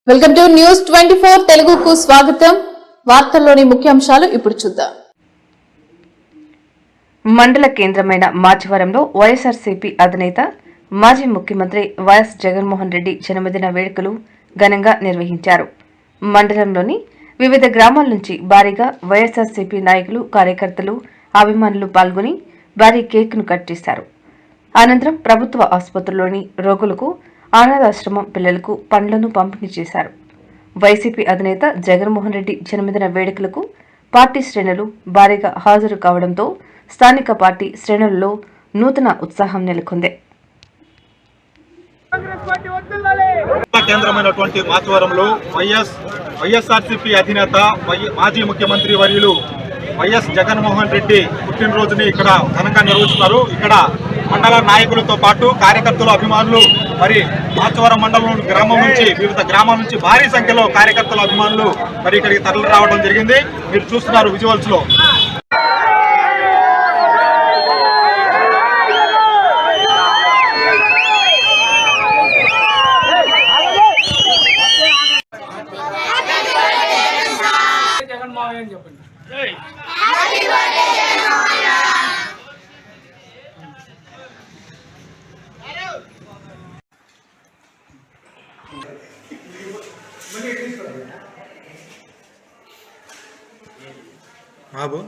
Welcome to news 24 తెలుగుకు స్వాగతం. వార్తల్లోని ముఖ్యాంశాలు ఇప్పుడు చూద్దాం. మండల కేంద్రమైన మాచవరంలో వైఎస్ఆర్సీపీ అధినేత మాజీ ముఖ్యమంత్రి వైఎస్ జగన్మోహన్ రెడ్డి జన్మదిన వేడుకలు ఘనంగా నిర్వహించారు. మండలంలోని వివిధ గ్రామాల నుంచి భారీగా వైఎస్ఆర్సీపీ నాయకులు, కార్యకర్తలు, అభిమానులు పాల్గొని భారీ కేక్ను కట్ చేశారు. అనంతరం ప్రభుత్వ ఆసుపత్రుల్లోని రోగులకు, అనాథాశ్రమం పిల్లలకు పండ్లను పంపిణీ చేశారు. వైసీపీ అధినేత జగన్మోహన్ రెడ్డి జన్మదిన వేడుకలకు పార్టీ శ్రేణులు భారీగా హాజరు కావడంతో స్థానిక పార్టీ శ్రేణులలో నూతన ఉత్సాహం నెలకొంది. కేంద్రమైనటువంటి మాచవరంలో వైఎస్ఆర్సీపీ అధినేత మాజీ ముఖ్యమంత్రి వర్యులు వైఎస్ జగన్మోహన్ రెడ్డి పుట్టినరోజుని ఇక్కడ ఘనంగా నిర్వహిస్తున్నారు. ఇక్కడ మండల నాయకులతో పాటు కార్యకర్తలు, అభిమానులు, మరి మాచవరం మండలం గ్రామం నుంచి, వివిధ గ్రామాల నుంచి భారీ సంఖ్యలో కార్యకర్తలు, అభిమానులు మరి ఇక్కడికి తరలి రావడం జరిగింది. మీరు చూస్తున్నారు విజువల్స్ లో. బాబు